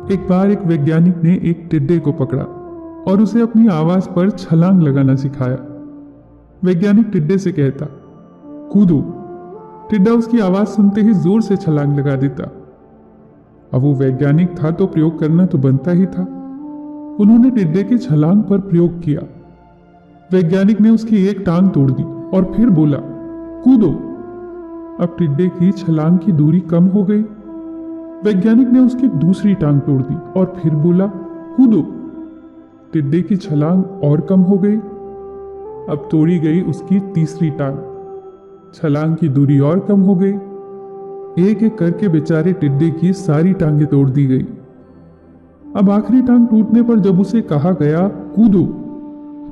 एक बार एक वैज्ञानिक ने एक टिड्डे को पकड़ा और उसे अपनी आवाज पर छलांग लगाना सिखाया। वैज्ञानिक टिड्डे से कहता, कूदो। टिड्डा उसकी आवाज सुनते ही जोर से छलांग लगा देता। अब वो वैज्ञानिक था तो प्रयोग करना तो बनता ही था। उन्होंने टिड्डे की छलांग पर प्रयोग किया। वैज्ञानिक ने उसकी एक टांग तोड़ दी और फिर बोला, कूदो। अब टिड्डे की छलांग की दूरी कम हो गई। वैज्ञानिक ने उसकी दूसरी टांग तोड़ दी और फिर बोला, कूदो। टिड्डे की छलांग और कम हो गई। अब तोड़ी गई उसकी तीसरी टांग। छलांग की दूरी और कम हो गई। एक एक करके बेचारे टिड्डे की सारी टांगें तोड़ दी गई। अब आखिरी टांग टूटने पर जब उसे कहा गया कूदो,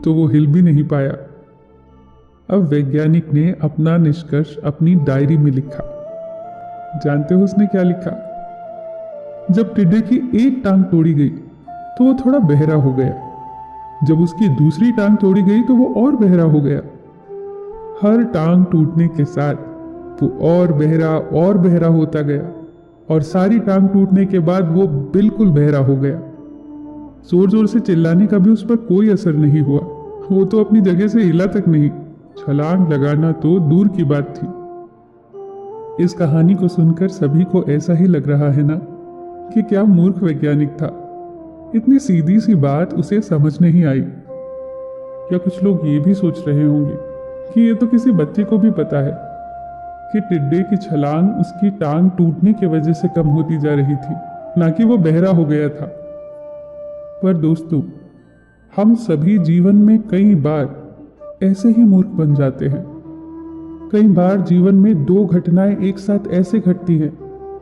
तो वो हिल भी नहीं पाया। अब वैज्ञानिक ने अपना निष्कर्ष अपनी डायरी में लिखा। जानते हो उसने क्या लिखा? जब टिड्डे की एक टांग तोड़ी गई तो वो थोड़ा बहरा हो गया। जब उसकी दूसरी टांग तोड़ी गई तो वो और बहरा हो गया। हर टांग टूटने के साथ वो और बहरा होता गया और सारी टांग टूटने के बाद वो बिल्कुल बहरा हो गया। जोर जोर से चिल्लाने का भी उस पर कोई असर नहीं हुआ। वो तो अपनी जगह से हिला तक नहीं। छलांग लगाना तो दूर की बात थी। इस कहानी को सुनकर सभी को ऐसा ही लग रहा है ना कि क्या मूर्ख वैज्ञानिक था। इतनी सीधी सी बात उसे समझ नहीं आई। क्या कुछ लोग ये भी सोच रहे होंगे कि ये तो किसी बच्चे को भी पता है कि टिड्डे की छलांग उसकी टांग टूटने की वजह से कम होती जा रही थी, ना कि वो बहरा हो गया था। पर दोस्तों, हम सभी जीवन में कई बार ऐसे ही मूर्ख बन जाते हैं। कई बार जीवन में दो घटनाएं एक साथ ऐसे घटती हैं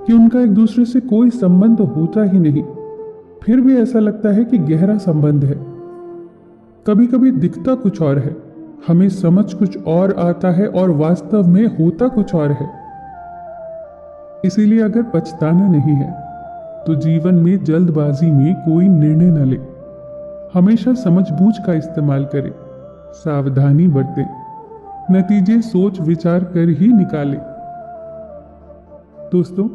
कि उनका एक दूसरे से कोई संबंध होता ही नहीं, फिर भी ऐसा लगता है कि गहरा संबंध है। कभी कभी दिखता कुछ और है, हमें समझ कुछ और आता है और वास्तव में होता कुछ और है। इसीलिए अगर पछताना नहीं है तो जीवन में जल्दबाजी में कोई निर्णय न ले। हमेशा समझबूझ का इस्तेमाल करें, सावधानी बरतें, नतीजे सोच विचार कर ही निकालें। दोस्तों,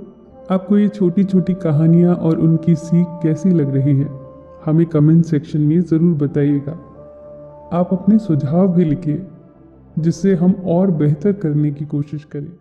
आपको ये छोटी छोटी कहानियाँ और उनकी सीख कैसी लग रही है, हमें कमेंट सेक्शन में ज़रूर बताइएगा। आप अपने सुझाव भी लिखिए जिससे हम और बेहतर करने की कोशिश करें।